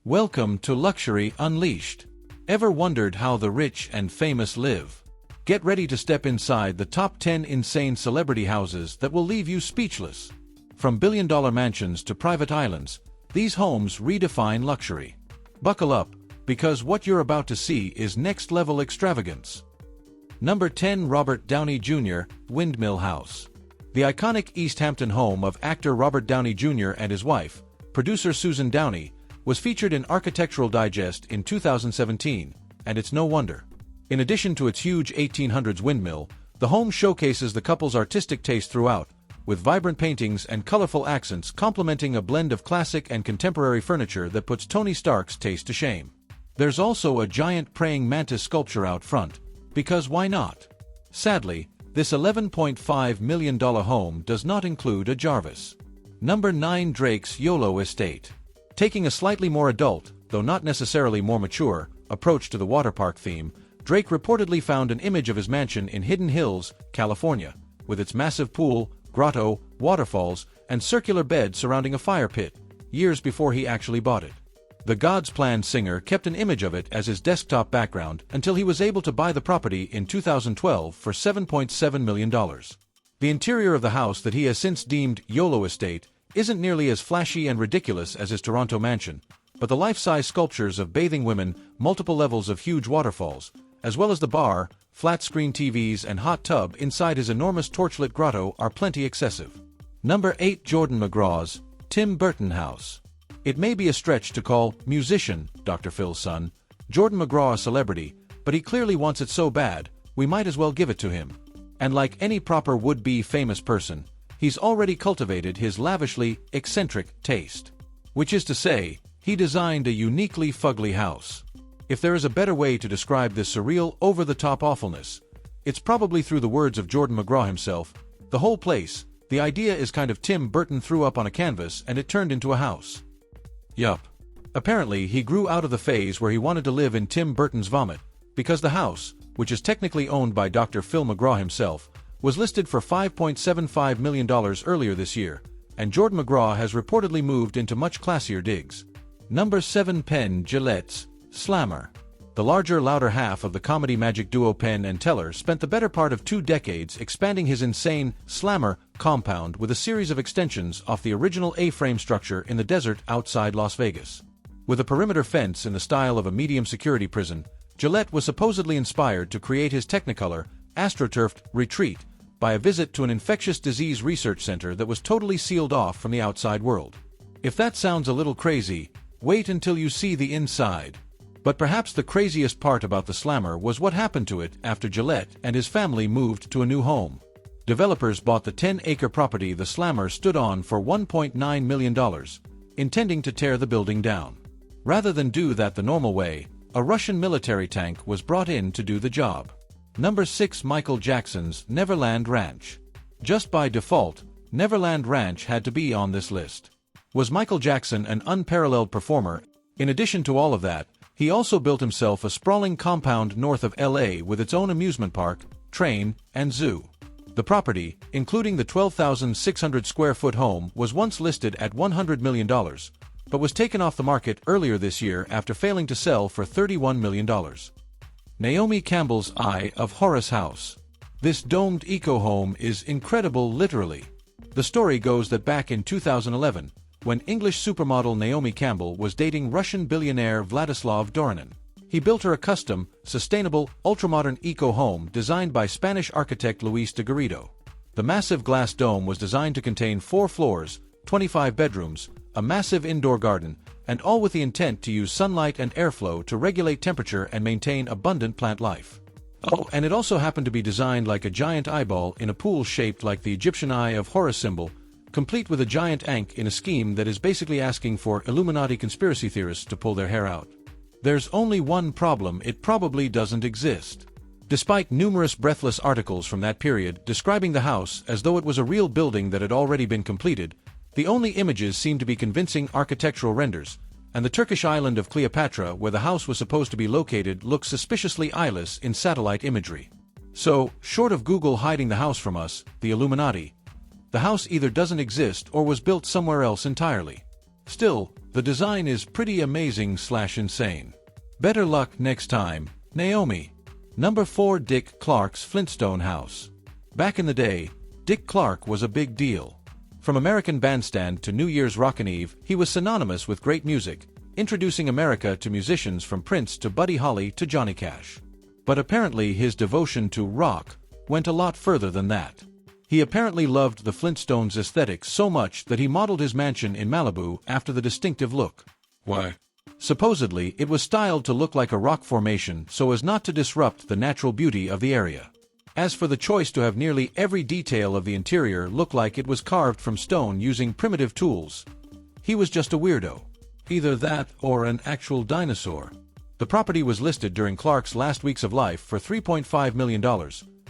Welcome to Luxury Unleashed. Ever wondered how the rich and famous live? Get ready to step inside the top 10 insane celebrity houses that will leave you speechless. From billion-dollar mansions to private islands, these homes redefine luxury. Buckle up, because what you're about to see is next-level extravagance. Number 10. Robert Downey Jr. Windmill House. The iconic East Hampton home of actor Robert Downey Jr. and his wife, producer Susan Downey, was featured in Architectural Digest in 2017, and it's no wonder. In addition to its huge 1800s windmill, the home showcases the couple's artistic taste throughout, with vibrant paintings and colorful accents complementing a blend of classic and contemporary furniture that puts Tony Stark's taste to shame. There's also a giant praying mantis sculpture out front, because why not? Sadly, this $11.5 million home does not include a Jarvis. Number 9. Drake's YOLO Estate. Taking a slightly more adult, though not necessarily more mature, approach to the waterpark theme, Drake reportedly found an image of his mansion in Hidden Hills, California, with its massive pool, grotto, waterfalls, and circular bed surrounding a fire pit, years before he actually bought it. The God's Plan singer kept an image of it as his desktop background until he was able to buy the property in 2012 for $7.7 million. The interior of the house that he has since deemed YOLO Estate isn't nearly as flashy and ridiculous as his Toronto mansion, but the life-size sculptures of bathing women, multiple levels of huge waterfalls, as well as the bar, flat-screen TVs and hot tub inside his enormous torchlit grotto are plenty excessive. Number 8. Jordan McGraw's Tim Burton House. It may be a stretch to call musician Dr. Phil's son Jordan McGraw a celebrity, but he clearly wants it so bad, we might as well give it to him. And like any proper would-be famous person, he's already cultivated his lavishly eccentric taste. Which is to say, he designed a uniquely fugly house. If there is a better way to describe this surreal, over-the-top awfulness, it's probably through the words of Jordan McGraw himself. The whole place, the idea is kind of Tim Burton threw up on a canvas and it turned into a house. Yup. Apparently he grew out of the phase where he wanted to live in Tim Burton's vomit, because the house, which is technically owned by Dr. Phil McGraw himself, was listed for $5.75 million earlier this year, and Jordan McGraw has reportedly moved into much classier digs. Number 7. Penn Jillette's Slammer. The larger, louder half of the comedy magic duo Penn and Teller spent the better part of 2 decades expanding his insane Slammer compound with a series of extensions off the original A-frame structure in the desert outside Las Vegas. With a perimeter fence in the style of a medium-security prison, Gillette was supposedly inspired to create his Technicolor, astroturfed retreat by a visit to an infectious disease research center that was totally sealed off from the outside world. If that sounds a little crazy, wait until you see the inside. But perhaps the craziest part about the Slammer was what happened to it after Gillette and his family moved to a new home. Developers bought the 10-acre property the Slammer stood on for $1.9 million, intending to tear the building down. Rather than do that the normal way, a Russian military tank was brought in to do the job. Number 6. Michael Jackson's Neverland Ranch. Just by default, Neverland Ranch had to be on this list. Was Michael Jackson an unparalleled performer? In addition to all of that, he also built himself a sprawling compound north of LA with its own amusement park, train, and zoo. The property, including the 12,600 square foot home, was once listed at $100 million, but was taken off the market earlier this year after failing to sell for $31 million. Naomi Campbell's Eye of Horus House. This domed eco-home is incredible literally. The story goes that back in 2011, when English supermodel Naomi Campbell was dating Russian billionaire Vladislav Doronin, he built her a custom, sustainable, ultramodern eco-home designed by Spanish architect Luis de Garrido. The massive glass dome was designed to contain 4 floors, 25 bedrooms, a massive indoor garden, and all with the intent to use sunlight and airflow to regulate temperature and maintain abundant plant life. Oh, and it also happened to be designed like a giant eyeball in a pool shaped like the Egyptian Eye of Horus symbol, complete with a giant ankh in a scheme that is basically asking for Illuminati conspiracy theorists to pull their hair out. There's only one problem: it probably doesn't exist. Despite numerous breathless articles from that period describing the house as though it was a real building that had already been completed, the only images seem to be convincing architectural renders, and the Turkish island of Cleopatra where the house was supposed to be located looks suspiciously eyeless in satellite imagery. So, short of Google hiding the house from us, the Illuminati, the house either doesn't exist or was built somewhere else entirely. Still, the design is pretty amazing/insane. Better luck next time, Naomi. Number 4. Dick Clark's Flintstone House. Back in the day, Dick Clark was a big deal. From American Bandstand to New Year's Rockin' Eve, he was synonymous with great music, introducing America to musicians from Prince to Buddy Holly to Johnny Cash. But apparently his devotion to rock went a lot further than that. He apparently loved the Flintstones' aesthetic so much that he modeled his mansion in Malibu after the distinctive look. Why? Supposedly, it was styled to look like a rock formation so as not to disrupt the natural beauty of the area. As for the choice to have nearly every detail of the interior look like it was carved from stone using primitive tools, he was just a weirdo. Either that or an actual dinosaur. The property was listed during Clark's last weeks of life for $3.5 million,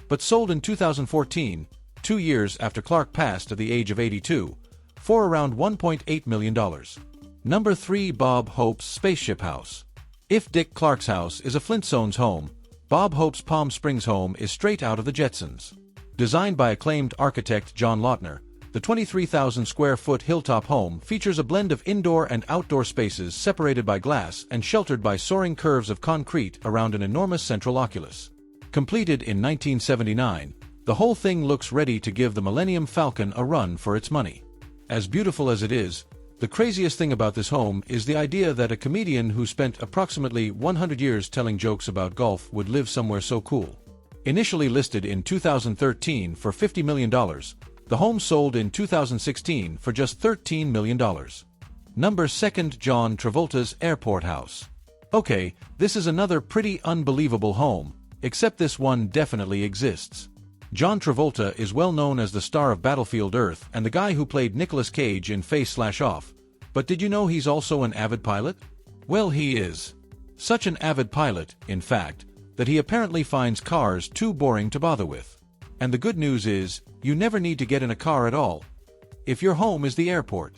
but sold in 2014, 2 years after Clark passed at the age of 82, for around $1.8 million. Number 3. Bob Hope's Spaceship House. If Dick Clark's house is a Flintstones home, Bob Hope's Palm Springs home is straight out of the Jetsons. Designed by acclaimed architect John Lautner, the 23,000 square foot hilltop home features a blend of indoor and outdoor spaces separated by glass and sheltered by soaring curves of concrete around an enormous central oculus. Completed in 1979, the whole thing looks ready to give the Millennium Falcon a run for its money. As beautiful as it is, the craziest thing about this home is the idea that a comedian who spent approximately 100 years telling jokes about golf would live somewhere so cool. Initially listed in 2013 for $50 million, the home sold in 2016 for just $13 million. Number 2. John Travolta's Airport House. Okay, this is another pretty unbelievable home, except this one definitely exists. John Travolta is well known as the star of Battlefield Earth and the guy who played Nicolas Cage in Face/Off, but did you know he's also an avid pilot? Well, he is. Such an avid pilot, in fact, that he apparently finds cars too boring to bother with. And the good news is, you never need to get in a car at all, if your home is the airport.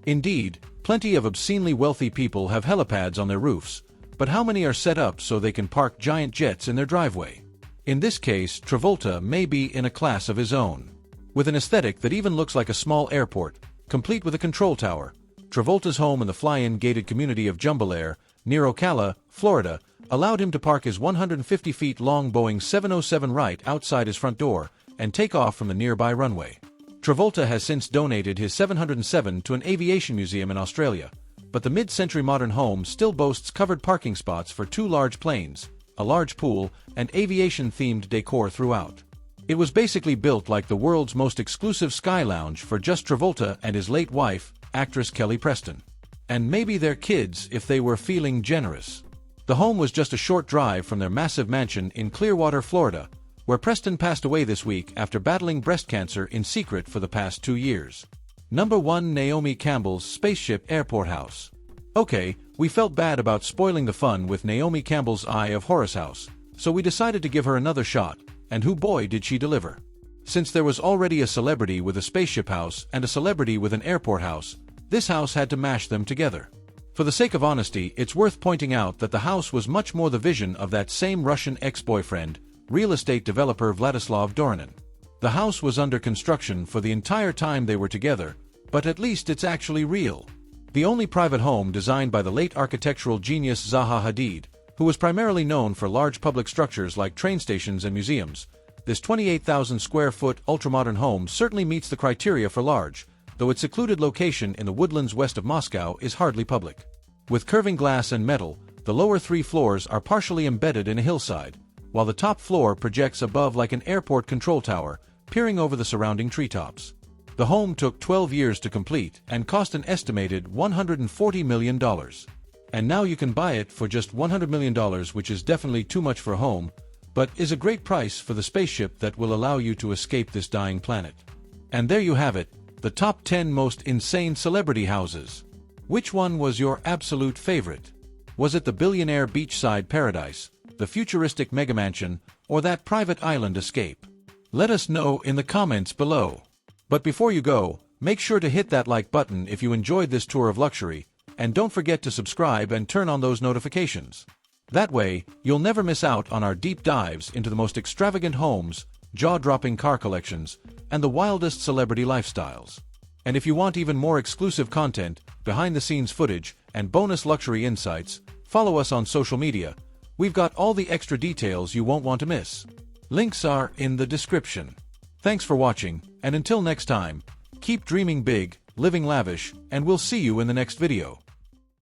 Indeed, plenty of obscenely wealthy people have helipads on their roofs, but how many are set up so they can park giant jets in their driveway? In this case, Travolta may be in a class of his own. With an aesthetic that even looks like a small airport, complete with a control tower, Travolta's home in the fly-in gated community of Jumbalair, near Ocala, Florida, allowed him to park his 150 feet long Boeing 707 right outside his front door and take off from the nearby runway. Travolta has since donated his 707 to an aviation museum in Australia, but the mid-century modern home still boasts covered parking spots for 2 large planes, a large pool, and aviation-themed decor throughout. It was basically built like the world's most exclusive sky lounge for just Travolta and his late wife, actress Kelly Preston. And maybe their kids if they were feeling generous. The home was just a short drive from their massive mansion in Clearwater, Florida, where Preston passed away this week after battling breast cancer in secret for the past 2 years. Number 1. Naomi Campbell's Spaceship Airport House. Okay, we felt bad about spoiling the fun with Naomi Campbell's Eye of Horus house, so we decided to give her another shot, and hoo boy did she deliver. Since there was already a celebrity with a spaceship house and a celebrity with an airport house, this house had to mash them together. For the sake of honesty, it's worth pointing out that the house was much more the vision of that same Russian ex-boyfriend, real estate developer Vladislav Dorinin. The house was under construction for the entire time they were together, but at least it's actually real. The only private home designed by the late architectural genius Zaha Hadid, who was primarily known for large public structures like train stations and museums, this 28,000 square foot ultramodern home certainly meets the criteria for large, though its secluded location in the woodlands west of Moscow is hardly public. With curving glass and metal, the lower 3 floors are partially embedded in a hillside, while the top floor projects above like an airport control tower, peering over the surrounding treetops. The home took 12 years to complete and cost an estimated $140 million. And now you can buy it for just $100 million, which is definitely too much for a home, but is a great price for the spaceship that will allow you to escape this dying planet. And there you have it, the top 10 most insane celebrity houses. Which one was your absolute favorite? Was it the billionaire beachside paradise, the futuristic megamansion, or that private island escape? Let us know in the comments below. But before you go, make sure to hit that like button if you enjoyed this tour of luxury, and don't forget to subscribe and turn on those notifications. That way, you'll never miss out on our deep dives into the most extravagant homes, jaw-dropping car collections, and the wildest celebrity lifestyles. And if you want even more exclusive content, behind-the-scenes footage, and bonus luxury insights, follow us on social media. We've got all the extra details you won't want to miss. Links are in the description. Thanks for watching, and until next time, keep dreaming big, living lavish, and we'll see you in the next video.